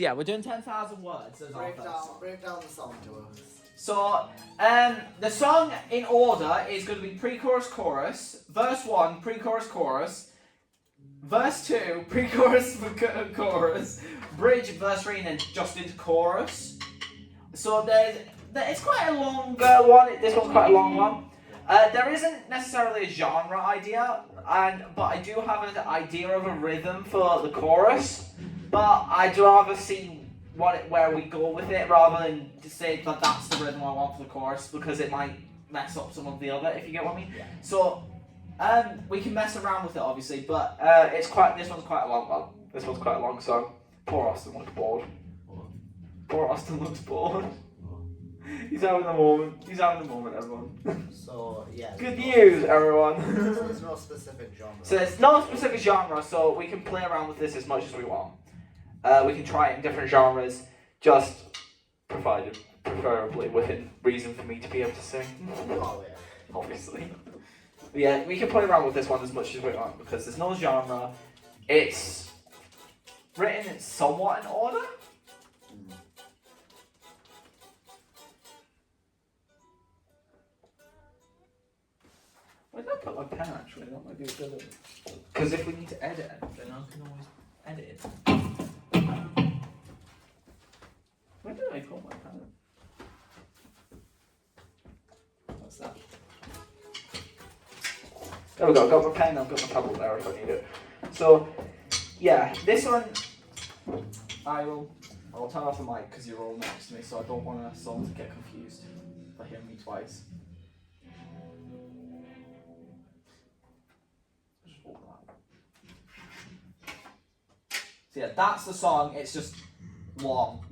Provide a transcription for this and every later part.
So yeah, we're doing 10,000 words as our Break first down, song. break down the song to us. So, the song in order is going to be pre-chorus, chorus. Verse 1, pre-chorus, chorus. Verse 2, pre-chorus, chorus. Bridge, verse 3, and then just into chorus. So it's quite a longer one. This one's quite a long one. There isn't necessarily a genre idea, but I do have an idea of a rhythm for the chorus. But I'd rather see where we go with it rather than just say that that's the rhythm I want for the chorus, because it might mess up some of the other, if you get what I mean. Yeah. So we can mess around with it obviously, but this one's quite a long one. This one's quite a long song. Poor Austin looks bored. Poor Austin looks bored. He's having a moment. He's having a moment, everyone. So, yeah. Good news, everyone. So there's no specific genre. So there's no specific genre, so we can play around with this as much as we want. We can try it in different genres, just provided, preferably within reason for me to be able to sing. Oh, yeah. Obviously. But yeah, we can play around with this one as much as we want because there's no genre. It's written somewhat in order. Where did I put my pen actually? That might be a good. Because if we need to edit anything, I can always edit it. Where did I put my pen? What's that? There we go, I've got my pen, I've got my tablet there if I need it. So, yeah, this one, I'll turn off the mic because you're all next to me, so I don't want someone to get confused by hearing me twice. So yeah, that's the song, it's just long.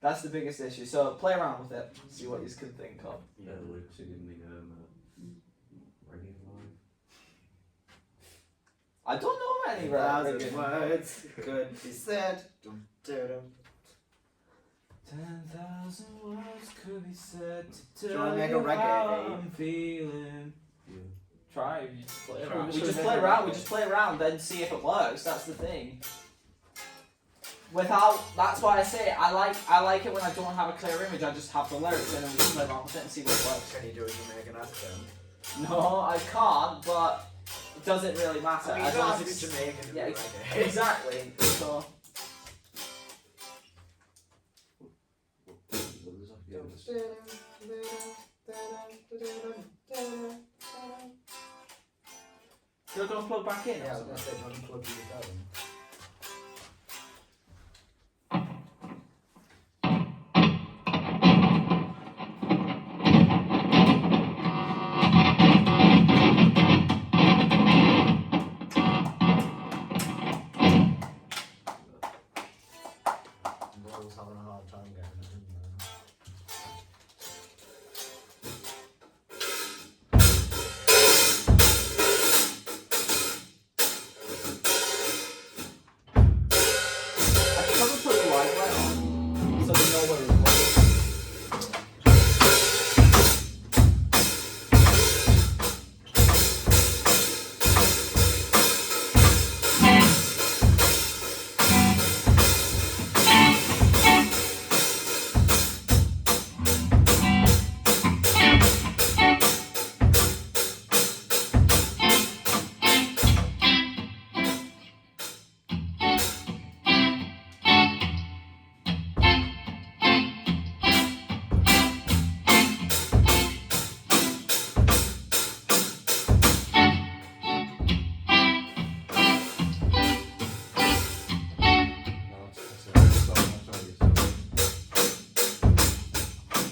That's the biggest issue. So play around with it, see what you can think of. Yeah, the lyrics are giving me reggae vibe. I don't know any Thousand reggae. words could be said. Dum, dum, dum. 10,000 words could be said to Do you tell wanna make a you reggae how game? I'm feeling. Yeah. Try, you just play Try. around. We Should just we play make a around, reggae? we just play around, then see if it works, that's the thing. That's why I say I like it when I don't have a clear image, I just have the lyrics and then we just play around with it and see what works. Can you do a Jamaican accent? No, I can't, but it doesn't really matter. I mean, you as don't long have as to be it's- Jamaican to yeah, be reggae. exactly. So you're gonna plug back in. Yeah, I or was something? gonna say, do you want to plug your guitar in? Noel's having a hard time getting it in there. I can probably put the light right on so they know what it's like.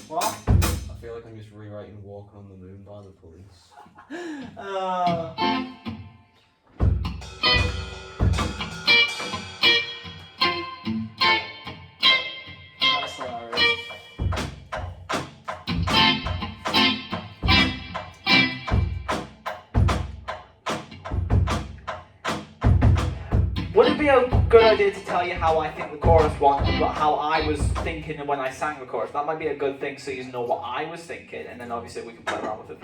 What? I feel like I'm just rewriting Walking on the Moon by the Police. That's hilarious. Would it be a good idea to tell you how I think the chorus went, but how I was thinking when I sang the chorus? That might be a good thing so you know what I was thinking, and then obviously we can play around with it.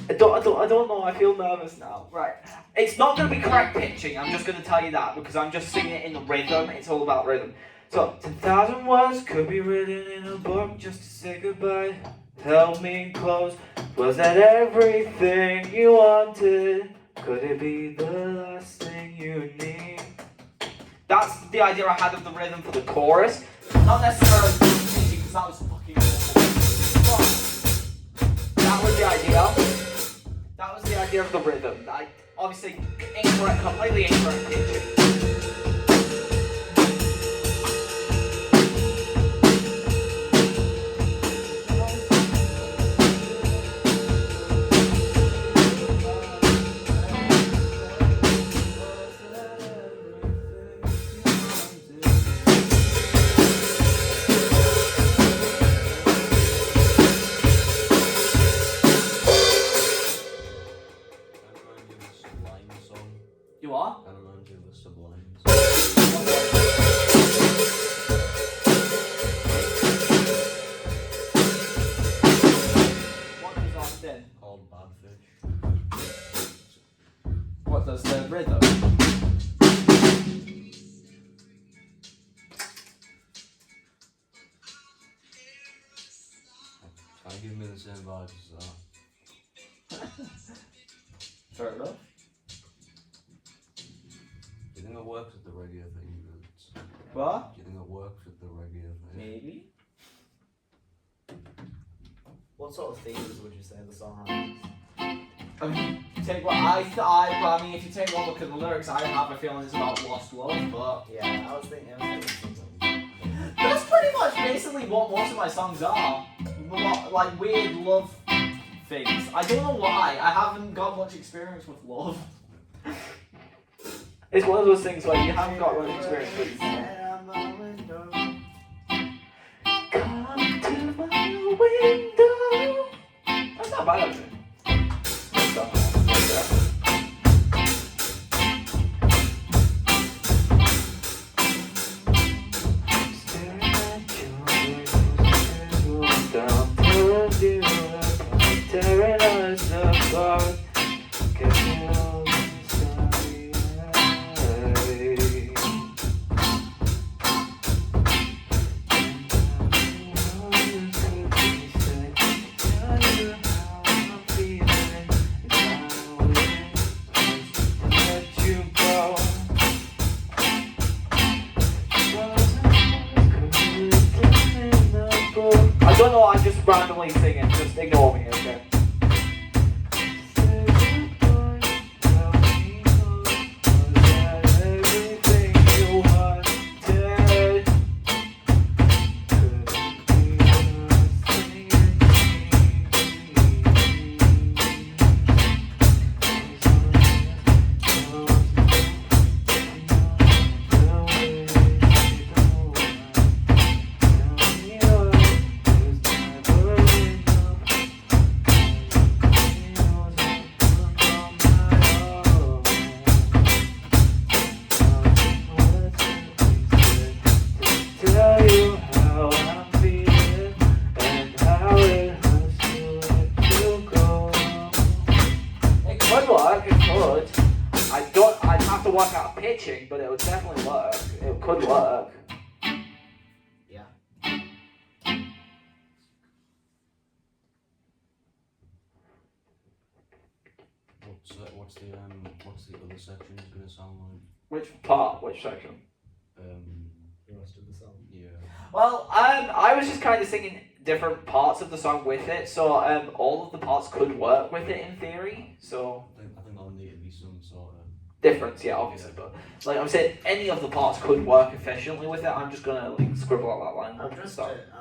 I don't know. I feel nervous now. Right. It's not going to be correct pitching. I'm just going to tell you that because I'm just singing it in the rhythm. It's all about rhythm. So 10,000 words could be written in a book just to say goodbye. Held me close. Was that everything you wanted? Could it be the last thing you need? That's the idea I had of the rhythm for the chorus. Not necessarily pitching because that was fucking awful. But that was the idea. That was the idea of the rhythm. Obviously incorrect, completely incorrect pitching. You are? I remind you of the Sublimes. What does Austin? Called Bad Fish. What does the rhythm? Try and give me the same vibes as that. Fair enough. Do you think it works with the reggae thing? What? Do you think it works with the reggae thing? Maybe. What sort of themes would you say the song has? I mean, take what I mean, if you take one look at the lyrics, I have a feeling it's about lost love, but Yeah, I was thinking something. that's pretty much basically what most of my songs are. Like weird love things. I don't know why. I haven't got much experience with love. It's one of those things where you haven't got much experience with. Come to my window. That's not bad, actually. Tearing us apart, 'cause you're sorry. I don't know, I'm just randomly singing, just ignore me, okay? I'd have to work out pitching, but it would definitely work. It could work. Yeah. What's the other section gonna sound like? Which part? Which section? The rest of the song. Yeah. Well, I was just kind of singing different parts of the song with it, so all of the parts could work with it in theory. So I think there'll need to be some sort of difference, yeah, obviously, but like I'm saying, any of the parts could work efficiently with it. I'm just gonna like scribble out that line. I'm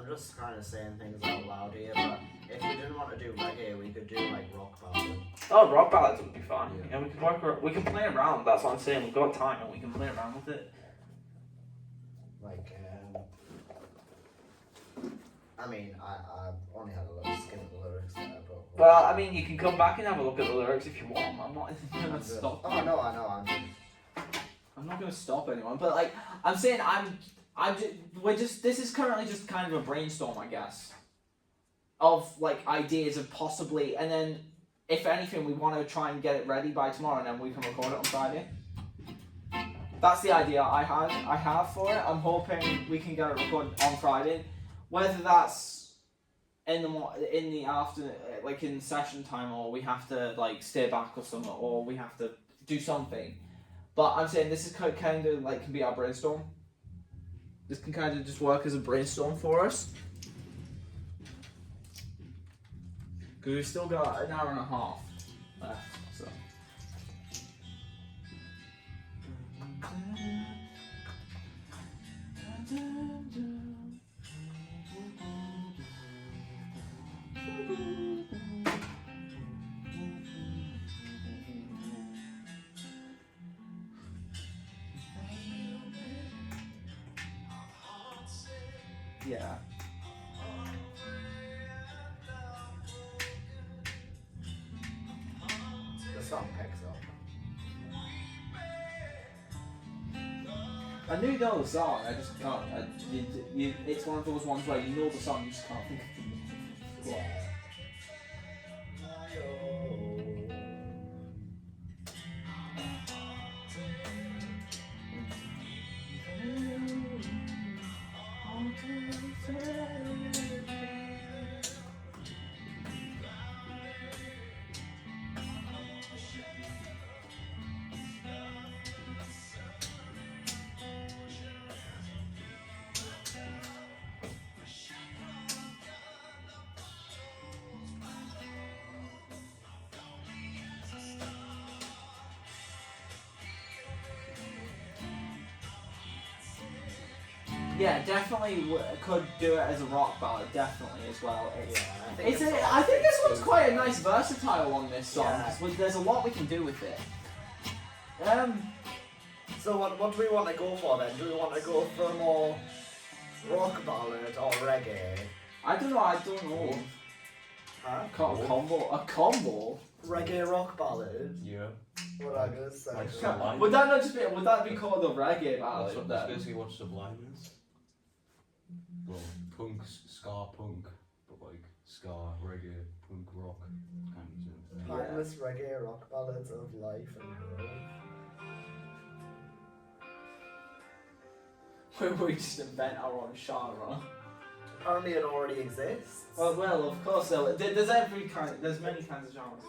just kind of saying things out loud here, but if we didn't want to do reggae, we could do like rock ballad. Oh, rock ballads would be fine. Yeah. Yeah, we can work. We can play around. That's what I'm saying. We've got time and we can play around with it. Like, I mean, I only had a little skim of the lyrics there, but. Well, I mean, you can come back and have a look at the lyrics if you want. I'm not gonna stop. Oh no, I know. I'm not gonna stop anyone, but like I'm saying, this is currently just kind of a brainstorm, I guess, of like ideas of possibly, and then if anything, we want to try and get it ready by tomorrow, and then we can record it on Friday. That's the idea I have for it. I'm hoping we can get it recorded on Friday, whether that's in the afternoon, like in session time, or we have to like stay back or something, or we have to do something. But I'm saying this is kind of like can be our brainstorm. This can kind of just work as a brainstorm for us. Because we've still got an hour and a half left, so. Yeah. The song picks up. I knew you know the song, I just can't. It's one of those ones where you know the song, you just can't think of the name. Yeah, definitely could do it as a rock ballad, definitely as well. I think this one's quite a nice versatile one, this song, Yeah. 'cause there's a lot we can do with it. So what do we want to go for then? Do we want to go for a more rock ballad or reggae? I don't know. Huh? A combo? Reggae rock ballad? Yeah. What I gonna say? Like Sublime. Would that be called a reggae ballad? That's then? basically what Sublime is. Well, punk, ska punk, but like ska, reggae, punk rock kind of thing. Timeless reggae rock ballads of life and growth. We just invent our own genre. Apparently it already exists. Well, of course, there's there's many kinds of genres.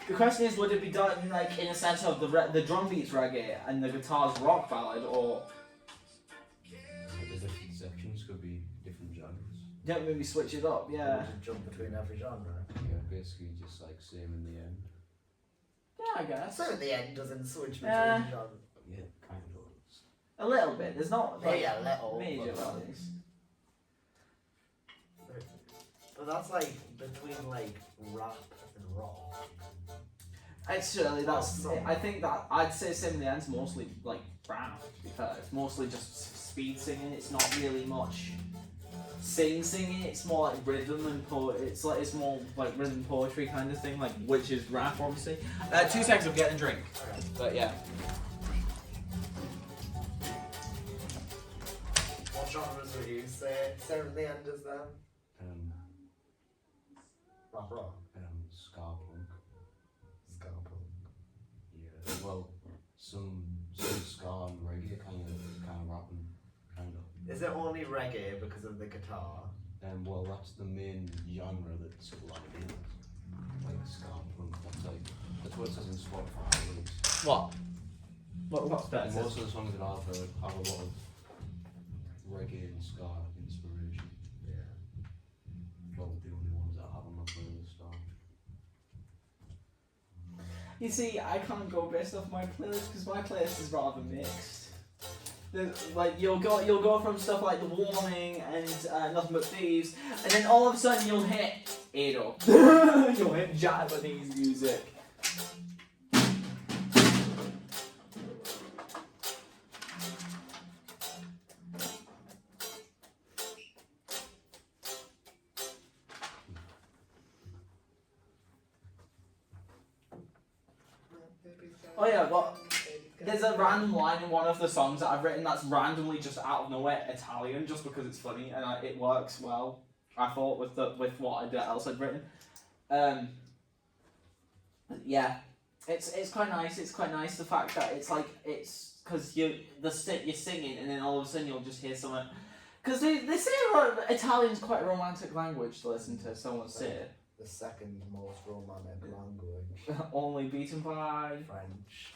The question is, would it be done like in a sense of the drum beats reggae and the guitars rock ballad, or The different sections could be different genres. don't maybe switch it up? Yeah. Would you jump between every genre? Yeah, basically just like same in the end. Yeah, I guess. So at the end doesn't switch between Yeah. genres. Yeah, kind of. A little bit. There's not like Yeah, little. major but- values. But that's like between like rap and rock. Actually, that's. Oh, I think that I'd say Sim in the End's mostly like rap. To be fair, it's mostly just speed singing. It's not really much singing. It's more like rhythm and it's more like rhythm poetry kind of thing, like which is rap, obviously. 2 seconds of getting a drink, Okay. but yeah. What genres would you say Seven the End is then? Rap rock. Ska punk. Ska punk. Yeah. Well, some ska and reggae kind of rapping, kind of. Is it only reggae because of the guitar? Well, that's the main genre that Sublime is. Like ska punk. That's what it says in Spotify. At least. What's And most of the songs that I've heard have a lot of reggae and ska inspiration. Yeah. Well, the only ones that I have on my playlist are. You see, I can't go based off my playlist because my playlist is rather mixed. Like you'll go from stuff like The Warning and Nothing But Thieves, and then all of a sudden you'll hit Edo. You'll hit Japanese music. Oh yeah, what? there's a random line in one of the songs that I've written that's randomly just out of nowhere Italian, just because it's funny and it works well. I thought with what else I'd written. Yeah, it's quite nice. It's quite nice the fact that it's like it's because you're singing and then all of a sudden you'll just hear someone. Because they say Italian's quite a romantic language to listen to someone say it. The second most romantic language. Only beaten by French.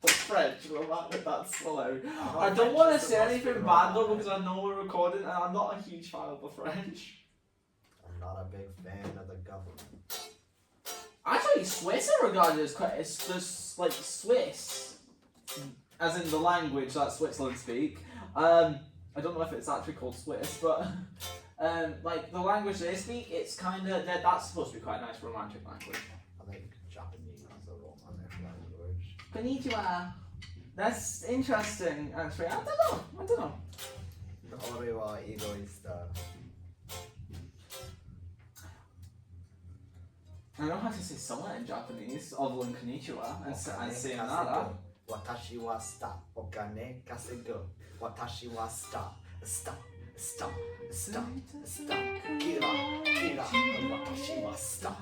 the French. Romantic, that's slow. Oh, I don't French want to is the say most anything bad though romantic. because I know we're recording and I'm not a huge fan of the French. I'm not a big fan of the government. Actually, Swiss are regarded as quite. It's just like Swiss, as in the language that Switzerland speak. I don't know if it's actually called Swiss, but like the language they speak, it's kind of that's supposed to be quite a nice romantic language. I think Japanese is a romantic language. Konnichiwa. That's interesting, actually. I don't know. Ore wa egoista. I know how to say somewhat in Japanese, other than konnichiwa, and sayonara. Watashi wa sta. Okane kasegu. Watashi wa sta. Sta. Kira. Watashi wa sta.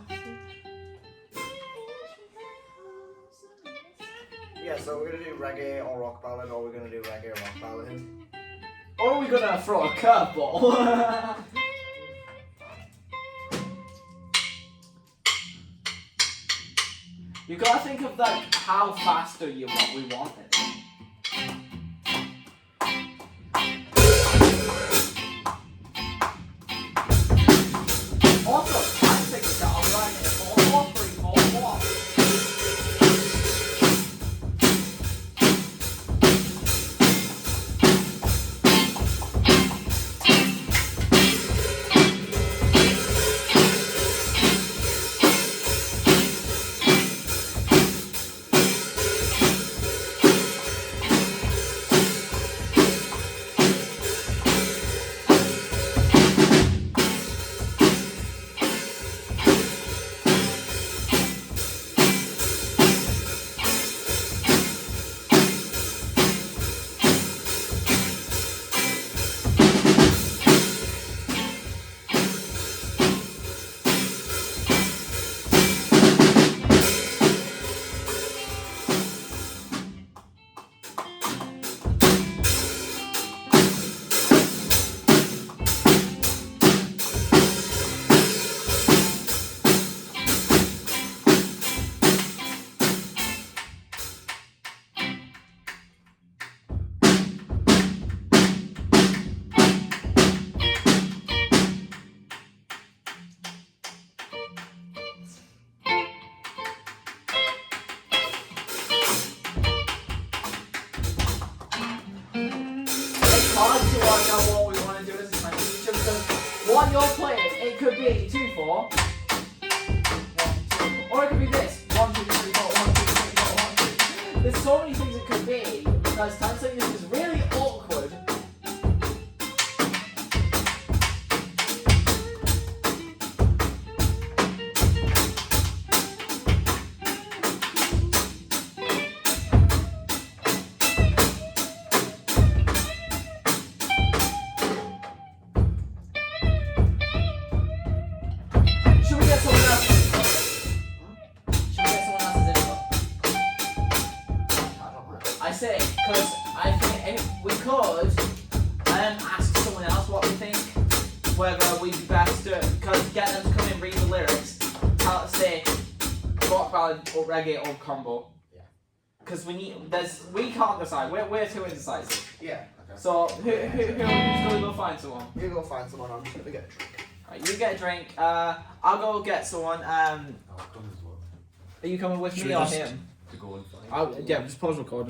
Yeah, so we're gonna do reggae or rock ballad, or we're gonna do reggae or rock ballad. Or are we gonna throw a curveball? You gotta think of like how fast are you what we want it. Also, I think that I'm writing it 4 4 3 4 4. Hard to work out what we want to do as a time feature because what you're playing, it could be 2 4, 1 2, or it could be this 1 2 3 4 1 2 3 4 1 2. There's so many things it could be because time signatures is really awkward. Should we get someone else's info? Should we get someone else's info? I don't know. I say, because I think if we could ask someone else what they think, whether we'd be best to, because get them to come in, read the lyrics, tell say rock ballad or reggae or combo. Yeah. Because we can't decide. We're too indecisive. Yeah. So who's gonna go find someone? You go find someone, I'm just gonna get a drink. Right, you get a drink. I'll go get someone. I'll come as well. Are you coming with Should me we or just- him? To go and find. Yeah, just pause recording.